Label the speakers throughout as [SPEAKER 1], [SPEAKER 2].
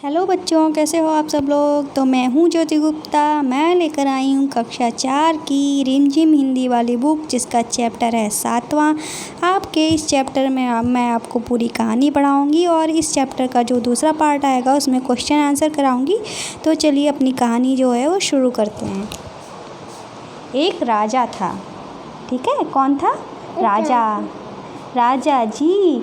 [SPEAKER 1] Hello बच्चों, कैसे हो आप सब लोग। तो मैं हूँ ज्योति गुप्ता। मैं लेकर आई हूँ कक्षा 4 की रिमझिम हिंदी वाली बुक, जिसका चैप्टर है 7वां। आपके इस चैप्टर में मैं आपको पूरी कहानी पढ़ाऊँगी और इस चैप्टर का जो दूसरा पार्ट आएगा उसमें क्वेश्चन आंसर कराऊँगी। तो चलिए अपनी कहानी जो है वो शुरू करते हैं। एक राजा था। ठीक है, कौन था? राजा जी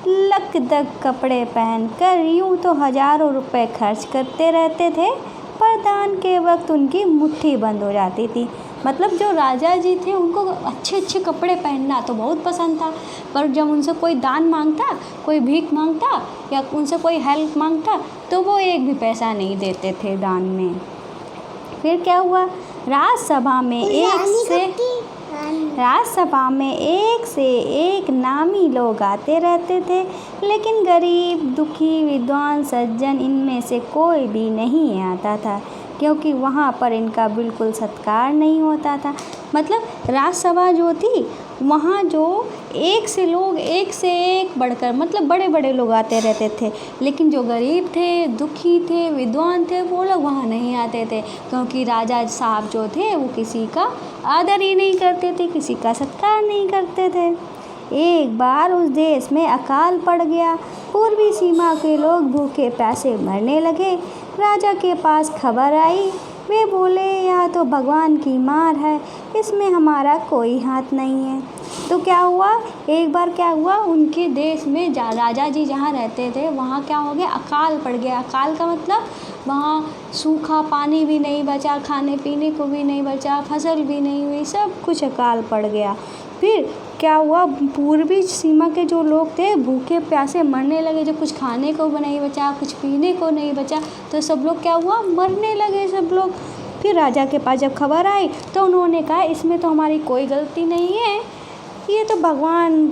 [SPEAKER 1] लकदक कपड़े पहनकर यूं तो हजारों रुपए खर्च करते रहते थे, पर दान के वक्त उनकी मुट्ठी बंद हो जाती थी। मतलब जो राजा जी थे उनको अच्छे अच्छे कपड़े पहनना तो बहुत पसंद था, पर जब उनसे कोई दान मांगता, कोई भीख मांगता या उनसे कोई हेल्प मांगता तो वो एक भी पैसा नहीं देते थे दान में। फिर क्या हुआ? राज्यसभा में एक से एक नामी लोग आते रहते थे, लेकिन गरीब, दुखी, विद्वान, सज्जन इनमें से कोई भी नहीं आता था, क्योंकि वहाँ पर इनका बिल्कुल सत्कार नहीं होता था। मतलब राज्यसभा जो थी वहाँ जो एक से एक बढ़कर मतलब बड़े बड़े लोग आते रहते थे, लेकिन जो गरीब थे, दुखी थे, विद्वान थे वो लोग वहाँ नहीं आते थे, क्योंकि राजा साहब जो थे वो किसी का आदर ही नहीं करते थे, किसी का सत्कार नहीं करते थे। एक बार उस देश में अकाल पड़ गया। पूर्वी सीमा के लोग भूखे प्यासे मरने लगे। राजा के पास खबर आई। वे बोले, यह तो भगवान की मार है, इसमें हमारा कोई हाथ नहीं है। तो क्या हुआ? एक बार क्या हुआ, उनके देश में राजा जी जहाँ रहते थे वहाँ क्या हो गया? अकाल पड़ गया। अकाल का मतलब वहाँ सूखा, पानी भी नहीं बचा, खाने पीने को भी नहीं बचा, फसल भी नहीं हुई, सब कुछ अकाल पड़ गया। फिर क्या हुआ? पूर्वी सीमा के जो लोग थे भूखे प्यासे मरने लगे। जब कुछ खाने को नहीं बचा, कुछ पीने को नहीं बचा, तो सब लोग क्या हुआ? मरने लगे सब लोग। फिर राजा के पास जब खबर आई तो उन्होंने कहा, इसमें तो हमारी कोई गलती नहीं है, ये तो भगवान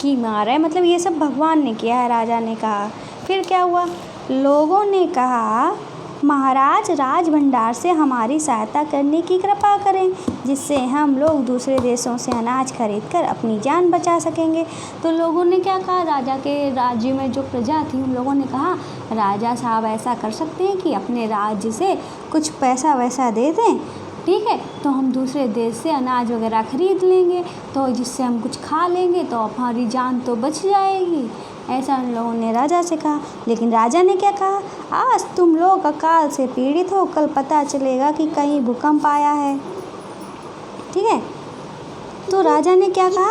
[SPEAKER 1] की मार है, मतलब ये सब भगवान ने किया है, राजा ने कहा। फिर क्या हुआ? लोगों ने कहा, महाराज राज भंडार से हमारी सहायता करने की कृपा करें, जिससे हम लोग दूसरे देशों से अनाज खरीदकर अपनी जान बचा सकेंगे। तो लोगों ने क्या कहा? राजा के राज्य में जो प्रजा थी उन लोगों ने कहा, राजा साहब ऐसा कर सकते हैं कि अपने राज्य से कुछ पैसा वैसा दे दें, ठीक है, तो हम दूसरे देश से अनाज वगैरह खरीद लेंगे, तो जिससे हम कुछ खा लेंगे तो हमारी जान तो बच जाएगी। ऐसा उन लोगों ने राजा से कहा। लेकिन राजा ने क्या कहा? आज तुम लोग अकाल से पीड़ित हो, कल पता चलेगा कि कहीं भूकंप आया है। ठीक है, तो राजा ने क्या कहा?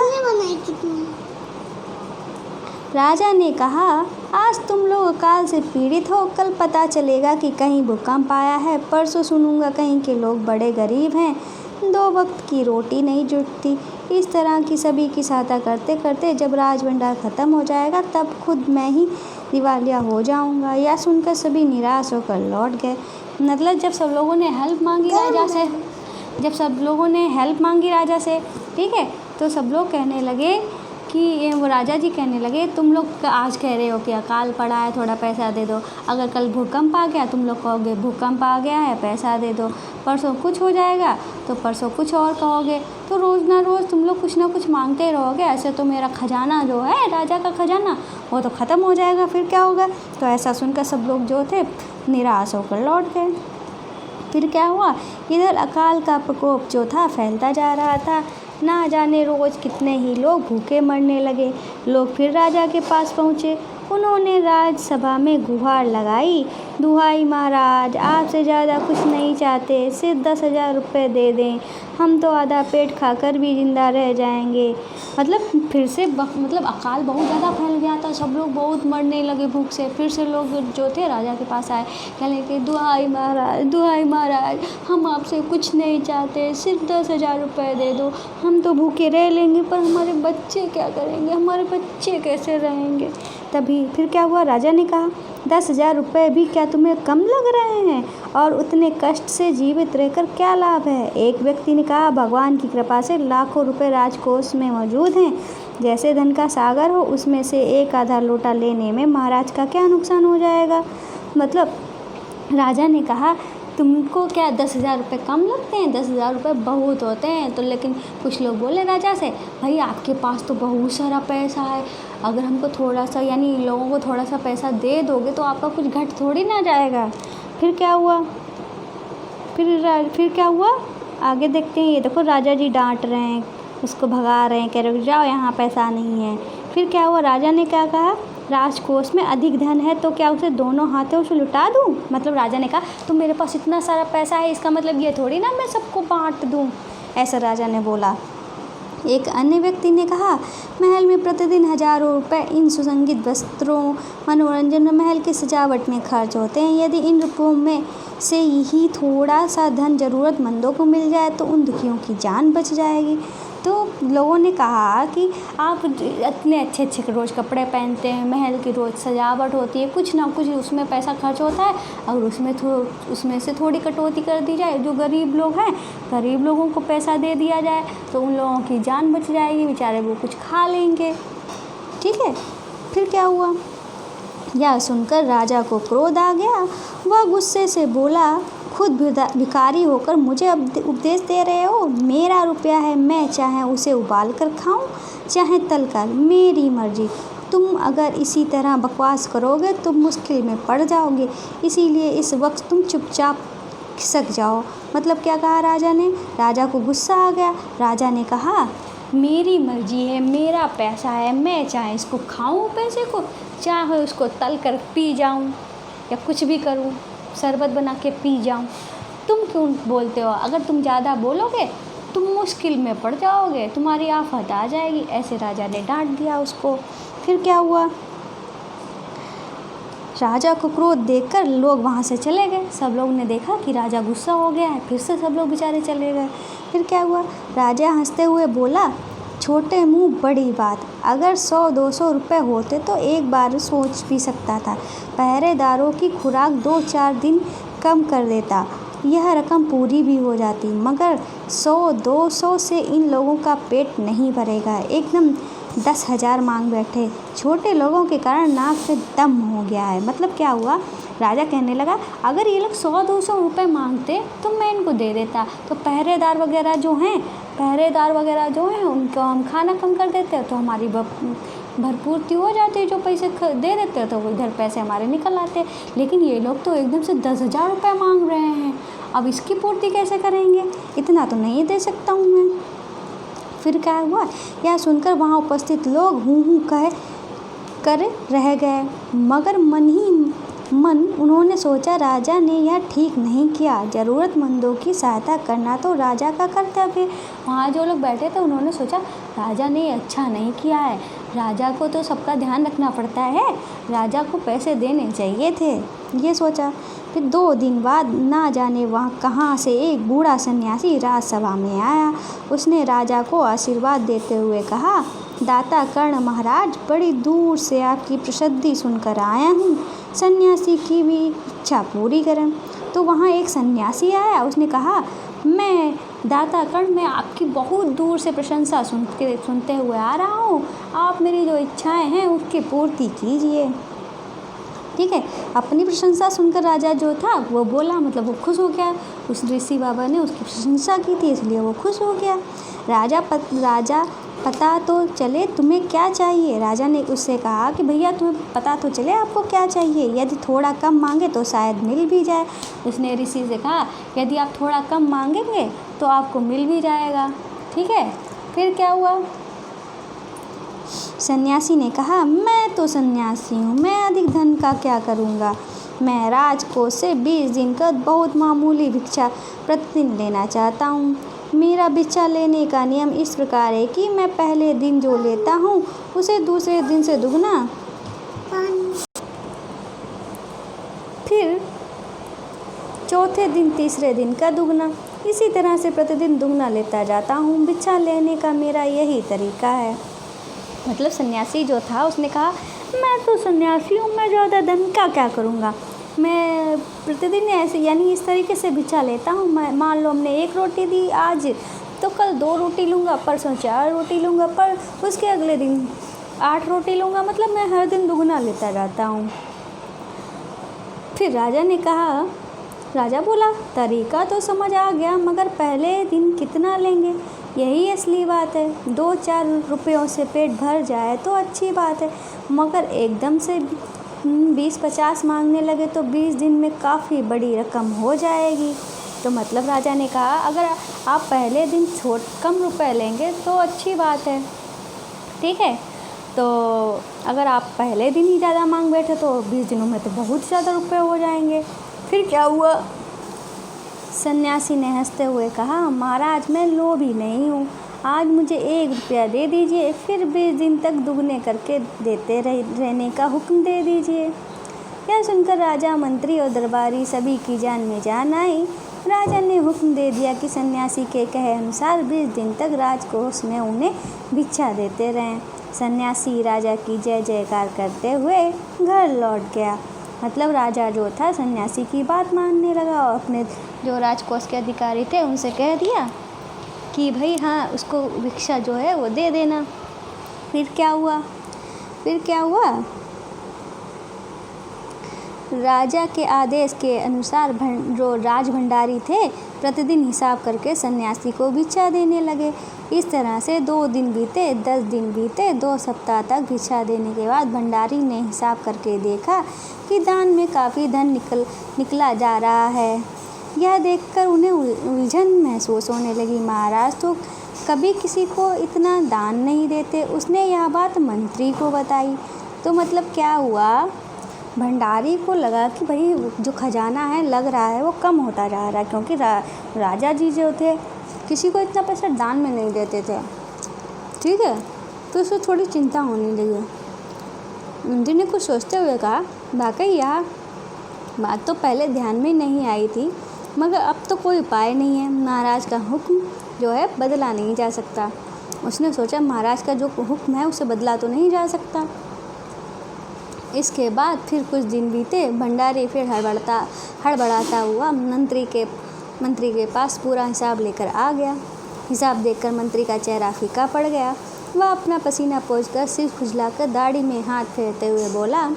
[SPEAKER 1] राजा ने कहा, आज तुम लोग अकाल से पीड़ित हो, कल पता चलेगा कि कहीं भूकंप आया है, परसों सुनूंगा कहीं के लोग बड़े गरीब हैं, 2 वक्त की रोटी नहीं जुटती। इस तरह की सभी की सहायता करते करते जब राज भंडार ख़त्म हो जाएगा तब खुद मैं ही दिवालिया हो जाऊंगा। यह सुनकर सभी निराश होकर लौट गए। मतलब जब सब लोगों ने हेल्प मांगी राजा से, ठीक है, तो सब लोग कहने लगे कि वो राजा जी कहने लगे, तुम लोग आज कह रहे हो कि अकाल पड़ा है, थोड़ा पैसा दे दो, अगर कल भूकंप आ गया तुम लोग कहोगे भूकंप आ गया है, पैसा दे दो, परसों कुछ हो जाएगा तो परसों कुछ और कहोगे, तो रोज़ ना रोज़ तुम लोग कुछ ना कुछ मांगते रहोगे, ऐसे तो मेरा खजाना जो है, राजा का खजाना, वो तो ख़त्म हो जाएगा, फिर क्या होगा? तो ऐसा सुनकर सब लोग जो थे निराश होकर लौट गए। फिर क्या हुआ? इधर अकाल का प्रकोप जो था फैलता जा रहा था। ना जाने रोज़ कितने ही लोग भूखे मरने लगे। लोग फिर राजा के पास पहुँचे। उन्होंने राज्यसभा में गुहार लगाई, दुहाई महाराज आपसे ज़्यादा कुछ नहीं चाहते, सिर्फ 10,000 रुपये दे दें, हम तो आधा पेट खाकर भी जिंदा रह जाएंगे। मतलब फिर से मतलब अकाल बहुत ज़्यादा फैल गया था, सब लोग बहुत मरने लगे भूख से। फिर से लोग जो थे राजा के पास आए, कहने कि दुहाई महाराज हम आपसे कुछ नहीं चाहते, सिर्फ 10,000 रुपये दे दो, हम तो भूखे रह लेंगे, पर हमारे बच्चे क्या करेंगे, हमारे बच्चे कैसे रहेंगे? तभी फिर क्या हुआ? राजा ने कहा, 10,000 रुपये भी क्या तुम्हें कम लग रहे हैं? और उतने कष्ट से जीवित रहकर क्या लाभ है? एक व्यक्ति ने कहा, भगवान की कृपा से लाखों रुपए राजकोष में मौजूद हैं, जैसे धन का सागर हो, उसमें से एक आधा लोटा लेने में महाराज का क्या नुकसान हो जाएगा? मतलब राजा ने कहा तुमको क्या 10,000 रुपये कम लगते हैं? 10,000 रुपये बहुत होते हैं। तो लेकिन कुछ लोग बोले राजा से, भाई आपके पास तो बहुत सारा पैसा है, अगर हमको थोड़ा सा यानी लोगों को थोड़ा सा पैसा दे दोगे तो आपका कुछ घट थोड़ी ना जाएगा। फिर क्या हुआ? फिर क्या हुआ आगे देखते हैं। ये देखो राजा जी डांट रहे हैं, उसको भगा रहे हैं, कह रहे जाओ यहाँ पैसा नहीं है। फिर क्या हुआ? राजा ने क्या कहा, राजकोष में अधिक धन है तो क्या उसे दोनों हाथों से लुटा दूँ? मतलब राजा ने कहा तो मेरे पास इतना सारा पैसा है, इसका मतलब ये थोड़ी ना मैं सबको बांट दूँ, ऐसा राजा ने बोला। एक अन्य व्यक्ति ने कहा, महल में प्रतिदिन हजारों रुपए इन सुसंगीत वस्त्रों, मनोरंजन और महल की सजावट में खर्च होते हैं। यदि इन रुपयों में से ही थोड़ा सा धन ज़रूरतमंदों को मिल जाए तो उन दुखियों की जान बच जाएगी। तो लोगों ने कहा कि आप इतने अच्छे अच्छे रोज़ कपड़े पहनते हैं, महल की रोज़ सजावट होती है, कुछ ना कुछ उसमें पैसा खर्च होता है, और उसमें से थोड़ी कटौती कर दी जाए, जो गरीब लोग हैं गरीब लोगों को पैसा दे दिया जाए तो उन लोगों की जान बच जाएगी, बेचारे वो कुछ खा लेंगे। ठीक है। फिर क्या हुआ? यह सुनकर राजा को क्रोध आ गया। वह गुस्से से बोला, खुद भिखारी होकर मुझे उपदेश दे रहे हो? मेरा रुपया है, मैं चाहे उसे उबाल कर खाऊं चाहे तल कर, मेरी मर्जी। तुम अगर इसी तरह बकवास करोगे तो मुश्किल में पड़ जाओगे, इसीलिए इस वक्त तुम चुपचाप खिसक जाओ। मतलब क्या कहा राजा ने? राजा को गुस्सा आ गया। राजा ने कहा, मेरी मर्जी है, मेरा पैसा है, मैं चाहे इसको खाऊं पैसे को, चाहे उसको तल कर पी जाऊं या कुछ भी करूं, शरबत बना के पी जाऊं। तुम क्यों बोलते हो? अगर तुम ज़्यादा बोलोगे तुम मुश्किल में पड़ जाओगे, तुम्हारी आफत आ जाएगी, ऐसे राजा ने डांट दिया उसको। फिर क्या हुआ? राजा को क्रोध देखकर लोग वहाँ से चले गए। सब लोग ने देखा कि राजा गुस्सा हो गया है, फिर से सब लोग बेचारे चले गए। फिर क्या हुआ? राजा हंसते हुए बोला, छोटे मुंह बड़ी बात, अगर 100-200 रुपये होते तो एक बार सोच भी सकता था, पहरेदारों की खुराक 2-4 दिन कम कर देता, यह रकम पूरी भी हो जाती, मगर 100-200 से इन लोगों का पेट नहीं भरेगा। एकदम 10,000 मांग बैठे। छोटे लोगों के कारण नाक से दम हो गया है। मतलब क्या हुआ? राजा कहने लगा, अगर ये लोग 100-200 रुपये मांगते तो मैं इनको दे देता, तो पहरेदार वगैरह जो हैं उनको हम खाना कम कर देते तो हमारी भरपूर्ति हो जाती, जो पैसे दे देते तो इधर पैसे हमारे निकल आते। लेकिन ये लोग तो एकदम से 10,000 रुपये मांग रहे हैं, अब इसकी पूर्ति कैसे करेंगे? इतना तो नहीं दे सकता हूँ मैं। फिर क्या हुआ? यह सुनकर वहाँ उपस्थित लोग हूँ हूँ कर रह गए, मगर मन ही मन उन्होंने सोचा, राजा ने यह ठीक नहीं किया, ज़रूरतमंदों की सहायता करना तो राजा का कर्तव्य है। वहाँ जो लोग बैठे थे उन्होंने सोचा, राजा ने अच्छा नहीं किया है, राजा को तो सबका ध्यान रखना पड़ता है, राजा को पैसे देने चाहिए थे, ये सोचा। फिर 2 दिन बाद ना जाने वहाँ कहाँ से एक बूढ़ा सन्यासी राजसभा में आया। उसने राजा को आशीर्वाद देते हुए कहा, दाता कर्ण महाराज, बड़ी दूर से आपकी प्रसिद्धि सुनकर आया हूँ, सन्यासी की भी इच्छा पूरी करें। तो वहाँ एक सन्यासी आया, उसने कहा, मैं दाता कर्ण, मैं आपकी बहुत दूर से प्रशंसा सुनते हुए आ रहा हूँ, आप मेरी जो इच्छाएं हैं उसकी पूर्ति कीजिए। ठीक है। अपनी प्रशंसा सुनकर राजा जो था वो बोला, मतलब वो खुश हो गया, उस ऋषि बाबा ने उसकी प्रशंसा की थी इसलिए वो खुश हो गया। राजा पता तो चले तुम्हें क्या चाहिए? राजा ने उससे कहा कि भैया तुम्हें पता तो चले आपको क्या चाहिए, यदि थोड़ा कम मांगे तो शायद मिल भी जाए। उसने ऋषि से कहा, यदि आप थोड़ा कम मांगेंगे तो आपको मिल भी जाएगा। ठीक है। फिर क्या हुआ? सन्यासी ने कहा, मैं तो सन्यासी हूँ, मैं अधिक धन का क्या करूँगा, मैं राजकोष से 20 दिन का बहुत मामूली भिक्षा प्रतिदिन लेना चाहता हूँ। मेरा भिक्षा लेने का नियम इस प्रकार है कि मैं पहले दिन जो लेता हूँ उसे दूसरे दिन से दुगना, फिर चौथे दिन तीसरे दिन का दुगना, इसी तरह से प्रतिदिन दुगना लेता जाता हूँ। भिक्षा लेने का मेरा यही तरीका है। मतलब सन्यासी जो था उसने कहा, मैं तो सन्यासी हूँ, मैं ज़्यादा धन का क्या करूँगा, मैं प्रतिदिन ऐसे यानी इस तरीके से भिक्षा लेता हूँ। मैं मान लो हमने 1 रोटी दी आज, तो कल 2 रोटी लूँगा, परसों 4 रोटी लूँगा, पर उसके अगले दिन 8 रोटी लूँगा, मतलब मैं हर दिन दुगना लेता जाता हूँ। फिर राजा ने कहा, राजा बोला, तरीका तो समझ आ गया, मगर पहले दिन कितना लेंगे, यही असली बात है। 2-4 रुपयों से पेट भर जाए तो अच्छी बात है, मगर एकदम से 20-50 मांगने लगे तो 20 दिन में काफ़ी बड़ी रकम हो जाएगी। तो मतलब राजा ने कहा, अगर आप पहले दिन कम रुपए लेंगे तो अच्छी बात है, ठीक है। तो अगर आप पहले दिन ही ज़्यादा मांग बैठे तो 20 दिनों में तो बहुत ज़्यादा रुपए हो जाएंगे। फिर क्या हुआ? सन्यासी ने हंसते हुए कहा, महाराज मैं लोभी नहीं हूँ, आज मुझे 1 रुपया दे दीजिए, फिर 20 दिन तक दुगने करके देते रहने का हुक्म दे दीजिए। यह सुनकर राजा, मंत्री और दरबारी सभी की जान में जान आई। राजा ने हुक्म दे दिया कि सन्यासी के कहे अनुसार 20 दिन तक राजकोष में उन्हें भिक्षा देते रहें। सन्यासी राजा की जय जयकार करते हुए घर लौट गया। मतलब राजा जो था सन्यासी की बात मानने लगा और अपने जो राजकोष के अधिकारी थे उनसे कह दिया कि भाई हाँ, उसको भिक्षा जो है वो दे देना। फिर क्या हुआ? राजा के आदेश के अनुसार जो राज भंडारी थे प्रतिदिन हिसाब करके सन्यासी को भिक्षा देने लगे। इस तरह से 2 दिन बीते, 10 दिन बीते, 2 सप्ताह तक भिक्षा देने के बाद भंडारी ने हिसाब करके देखा कि दान में काफ़ी धन निकला जा रहा है। यह देखकर उन्हें उलझन महसूस होने लगी। महाराज तो कभी किसी को इतना दान नहीं देते। उसने यह बात मंत्री को बताई। तो मतलब क्या हुआ? भंडारी को लगा कि भाई जो खजाना है लग रहा है वो कम होता जा रहा है, क्योंकि राजा जी जो थे किसी को इतना पैसा दान में नहीं देते थे, ठीक है। तो उसको थोड़ी चिंता होने लगी। मंत्री ने कुछ सोचते हुए कहा, वाकई यह बात तो पहले ध्यान में नहीं आई थी, मगर अब तो कोई उपाय नहीं है। महाराज का हुक्म जो है बदला नहीं जा सकता। उसने सोचा महाराज का जो हुक्म है उसे बदला तो नहीं जा सकता। इसके बाद फिर कुछ दिन बीते। भंडारी फिर हड़बड़ाता हुआ मंत्री के पास पूरा हिसाब लेकर आ गया। हिसाब देखकर मंत्री का चेहरा फीका पड़ गया। वह अपना पसीना पोंछकर, सिर खुजलाकर, दाढ़ी में हाथ फेरते हुए बोला,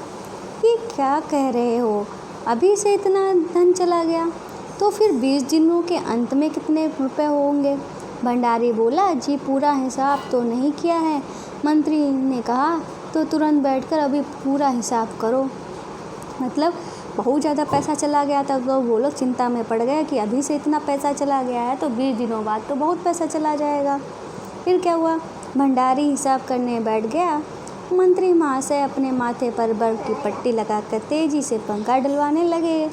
[SPEAKER 1] ये क्या कह रहे हो? अभी से इतना धन चला गया? तो फिर 20 दिनों के अंत में कितने रुपए होंगे? भंडारी बोला, जी पूरा हिसाब तो नहीं किया है। मंत्री ने कहा, तो तुरंत बैठकर अभी पूरा हिसाब करो। मतलब बहुत ज़्यादा पैसा चला गया था, तो वो लोग चिंता में पड़ गए कि अभी से इतना पैसा चला गया है तो 20 दिनों बाद तो बहुत पैसा चला जाएगा। फिर क्या हुआ? भंडारी हिसाब करने बैठ गया। मंत्री महाशय अपने माथे पर बर्फ की पट्टी लगाकर तेजी से पंखा डलवाने लगे।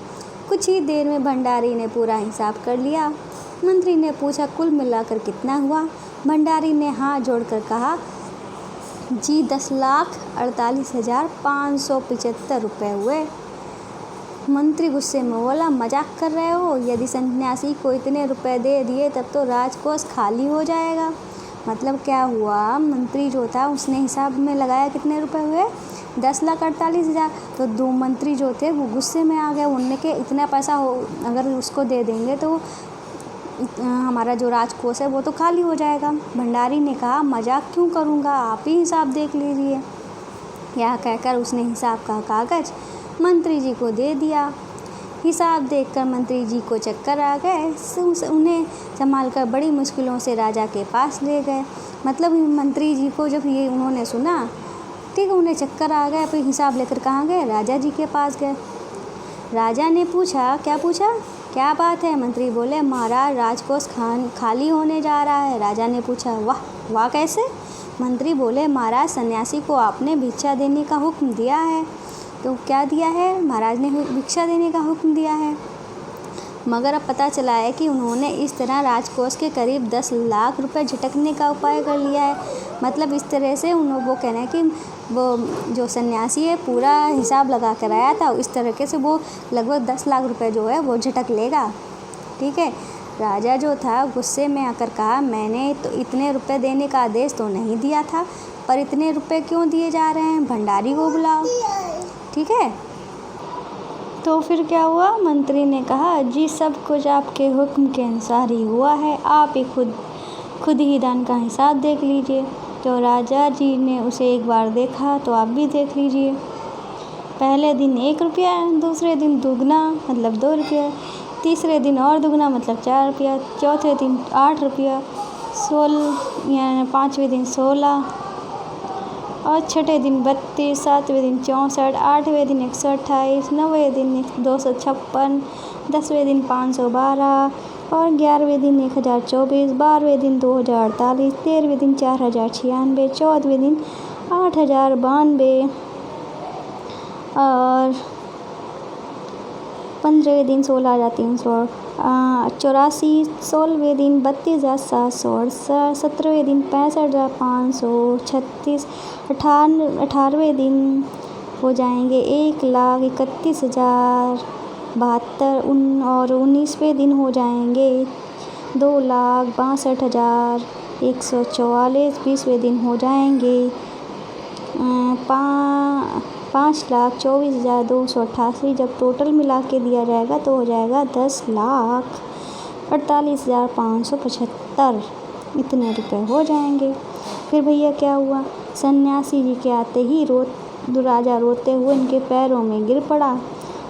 [SPEAKER 1] कुछ ही देर में भंडारी ने पूरा हिसाब कर लिया। मंत्री ने पूछा, कुल मिलाकर कितना हुआ? भंडारी ने हाथ जोड़कर कहा, जी 10,48,575 रुपये हुए। मंत्री गुस्से में बोला, मजाक कर रहे हो? यदि सन्यासी को इतने रुपए दे दिए तब तो राजकोष खाली हो जाएगा। मतलब क्या हुआ? मंत्री जो था उसने हिसाब में लगाया कितने रुपए हुए? 10,48,000। तो 2 मंत्री जो थे वो गुस्से में आ गए। उनने के इतना पैसा हो अगर उसको दे देंगे तो हमारा जो राजकोष है वो तो खाली हो जाएगा। भंडारी ने कहा, मजाक क्यों करूँगा, आप ही हिसाब देख लीजिए। यह कहकर उसने हिसाब का कागज़ मंत्री जी को दे दिया। हिसाब देखकर मंत्री जी को चक्कर आ गए। उन्हें संभालकर बड़ी मुश्किलों से राजा के पास ले गए। मतलब मंत्री जी को जब ये उन्होंने सुना, ठीक है, उन्हें चक्कर आ गए। फिर हिसाब लेकर कहाँ गए? राजा जी के पास गए। राजा ने पूछा, क्या पूछा? क्या बात है? मंत्री बोले, महाराज राजकोष खाली होने जा रहा है। राजा ने पूछा, वाह कैसे? मंत्री बोले, महाराज सन्यासी को आपने भिक्षा देने का हुक्म दिया है। तो क्या दिया है? महाराज ने भिक्षा देने का हुक्म दिया है, मगर अब पता चला है कि उन्होंने इस तरह राजकोष के करीब 10 लाख रुपए झटकने का उपाय कर लिया है। मतलब इस तरह से वो कह रहे हैं कि वो जो सन्यासी है पूरा हिसाब लगा कर आया था, इस तरीके से वो लगभग 10 लाख रुपए जो है वो झटक लेगा, ठीक है। राजा जो था गुस्से में आकर कहा, मैंने तो इतने रुपए देने का आदेश तो नहीं दिया था, पर इतने रुपए क्यों दिए जा रहे हैं? भंडारी को बुलाओ, ठीक है। तो फिर क्या हुआ? मंत्री ने कहा, जी सब कुछ आपके हुक्म के अनुसार ही हुआ है। आप ही खुद ही दान का हिसाब देख लीजिए। तो राजा जी ने उसे एक बार देखा, तो आप भी देख लीजिए। पहले दिन 1 रुपया, दूसरे दिन दुगना मतलब 2 रुपये। तीसरे दिन और दुगना मतलब 4 रुपया, चौथे दिन 8 रुपया, 5वें दिन 16 और छठे दिन 32, 7वें दिन 64, 8वें दिन 128, 9वें दिन 256, 10वें दिन 512 और 11वें दिन 1024, 12वें दिन 2048, 13वें दिन 4096, 14वें दिन 8092 और 15वें दिन 16,384, 16वें दिन 32,768, 17वें दिन 65,536, 18वें दिन हो जाएंगे 1,31,072 और 19वें दिन हो जाएंगे 2,62,144, 20वें दिन हो जाएंगे 5,24,288। जब टोटल मिला के दिया जाएगा तो हो जाएगा 10,48,575। इतने रुपए हो जाएंगे। फिर भैया क्या हुआ, सन्यासी जी के आते ही राजा रोते हुए इनके पैरों में गिर पड़ा।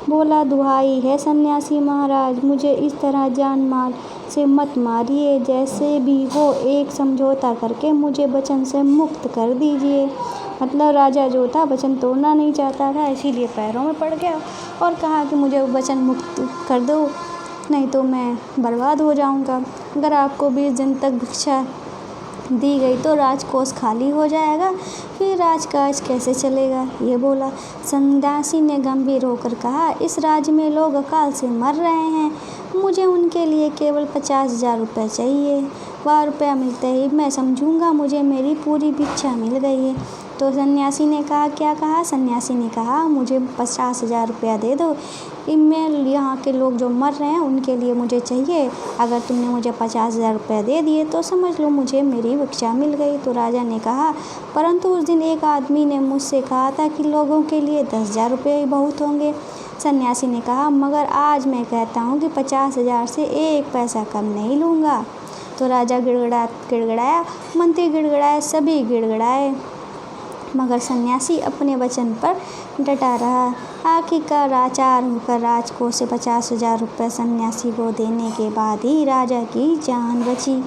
[SPEAKER 1] बोला, दुहाई है सन्यासी महाराज, मुझे इस तरह जान माल से मत मारिए, जैसे भी हो एक समझौता करके मुझे वचन से मुक्त कर दीजिए। मतलब राजा जो था वचन तोड़ना नहीं चाहता था, इसीलिए पैरों में पड़ गया और कहा कि मुझे वचन मुक्त कर दो, नहीं तो मैं बर्बाद हो जाऊंगा। अगर आपको 20 दिन तक भिक्षा दी गई तो राजकोष खाली हो जाएगा, फिर राजकाज कैसे चलेगा, ये बोला। सन्यासी ने गंभीर होकर कहा, इस राज्य में लोग अकाल से मर रहे हैं, मुझे उनके लिए केवल 50,000 रुपये चाहिए। वह रुपया मिलते ही मैं समझूंगा मुझे मेरी पूरी भिक्षा मिल गई है। तो सन्यासी ने कहा, क्या कहा? सन्यासी ने कहा, मुझे 50,000 रुपया दे दो, इनमें यहाँ के लोग जो मर रहे हैं उनके लिए मुझे चाहिए। अगर तुमने मुझे 50,000 रुपये दे दिए तो समझ लो मुझे मेरी भिक्षा मिल गई। तो राजा ने कहा, परंतु उस दिन एक आदमी ने मुझसे कहा था कि लोगों के लिए 10,000 रुपये ही बहुत होंगे। सन्यासी ने कहा, मगर आज मैं कहता हूँ कि 50,000 से एक पैसा कम नहीं लूँगा। तो राजा गिड़गिड़ाया, मंत्री गिड़गिड़ाए, सभी गिड़गिड़ाए, मगर सन्यासी अपने वचन पर डटा रहा। आखिरकार लाचार होकर राजकोष से 50,000 रुपये सन्यासी को देने के बाद ही राजा की जान बची।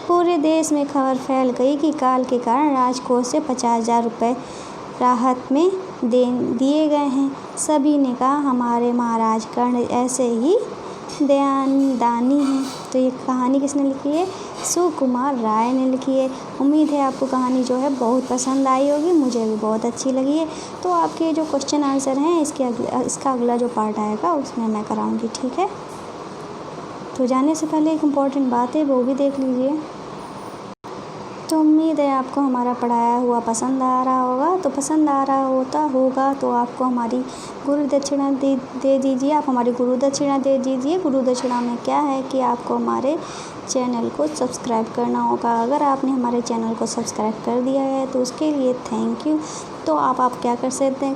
[SPEAKER 1] पूरे देश में खबर फैल गई कि काल के कारण राजकोष से 50,000 रुपये राहत में दिए गए हैं। सभी ने कहा, हमारे महाराज कर्ण ऐसे ही दानी हैं। तो ये कहानी किसने लिखी है? सुकुमार राय ने लिखी है। उम्मीद है आपको कहानी जो है बहुत पसंद आई होगी, मुझे भी बहुत अच्छी लगी है। तो आपके जो क्वेश्चन आंसर हैं इसका अगला जो पार्ट आएगा उसमें मैं कराऊंगी, ठीक है। तो जाने से पहले एक इम्पॉर्टेंट बात है, वो भी देख लीजिए। तो उम्मीद है आपको हमारा पढ़ाया हुआ पसंद आ रहा होगा। तो पसंद आ रहा होगा तो आपको हमारी गुरु दक्षिणा दे दीजिए। आप हमारी गुरु दक्षिणा दे दीजिए। गुरु दक्षिणा में क्या है कि आपको हमारे चैनल को सब्सक्राइब करना होगा। अगर आपने हमारे चैनल को सब्सक्राइब कर दिया है तो उसके लिए थैंक यू। तो आप क्या कर सकते हैं,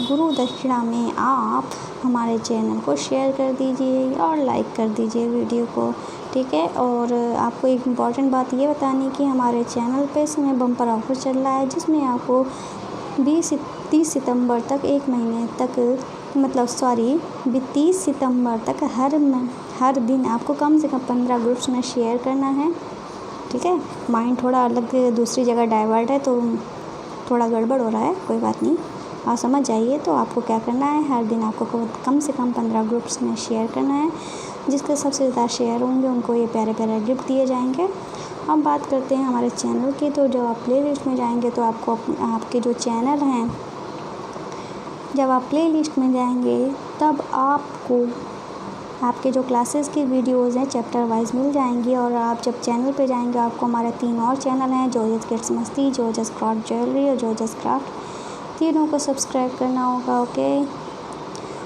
[SPEAKER 1] गुरु दक्षिणा में आप हमारे चैनल को शेयर कर दीजिए और लाइक कर दीजिए वीडियो को, ठीक है। और आपको एक इम्पॉर्टेंट बात ये बतानी कि हमारे चैनल पे इस समय बम्पर ऑफर चल रहा है, जिसमें आपको 30 सितंबर तक, एक महीने तक, मतलब 30 सितंबर तक हर दिन आपको कम से कम 15 ग्रुप्स में शेयर करना है, ठीक है। माइंड थोड़ा अलग दूसरी जगह डाइवर्ट है तो थोड़ा गड़बड़ हो रहा है, कोई बात नहीं, आप समझ जाइए। तो आपको क्या करना है, हर दिन आपको कम से कम 15 ग्रुप्स में शेयर करना है। जिसके सबसे ज़्यादा शेयर होंगे उनको ये प्यारे प्यारे गिफ्ट दिए जाएंगे। अब बात करते हैं हमारे चैनल की। तो जब आप प्ले लिस्ट में जाएंगे तो आपको आपके जो चैनल हैं, जब आप प्ले लिस्ट में जाएंगे तब आपको आपके जो क्लासेस की वीडियोज़ हैं चैप्टर वाइज मिल जाएंगी। और आप जब चैनल पे जाएंगे आपको हमारे 3 और चैनल हैं, जोजस किड्स मस्ती, जोजस क्राफ्ट ज्वेलरी और जोजस क्राफ्ट, तीनों को सब्सक्राइब करना होगा, ओके।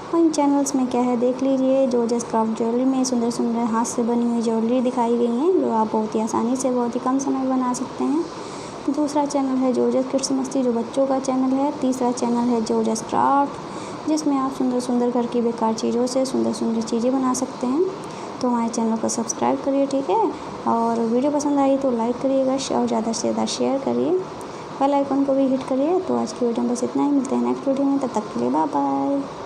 [SPEAKER 1] और इन चैनल्स में क्या है देख लीजिए। जोजस क्राफ्ट ज्वेलरी में सुंदर सुंदर हाथ से बनी हुई ज्वेलरी दिखाई गई हैं, जो आप बहुत ही आसानी से बहुत ही कम समय में बना सकते हैं। दूसरा चैनल है जोजस किड्स मस्ती, जो बच्चों का चैनल है। तीसरा चैनल है जोजस क्राफ्ट, जिसमें आप सुंदर सुंदर घर की बेकार चीज़ों से सुंदर सुंदर चीज़ें बना सकते हैं। तो हमारे चैनल को सब्सक्राइब करिए, ठीक है। और वीडियो पसंद आई तो लाइक करिएगा और ज़्यादा से ज़्यादा शेयर करिए, बेल आइकन को भी हिट करिए। तो आज की वीडियो में बस इतना ही, मिलते हैं नेक्स्ट वीडियो में, तब तक के लिए बाय बाय।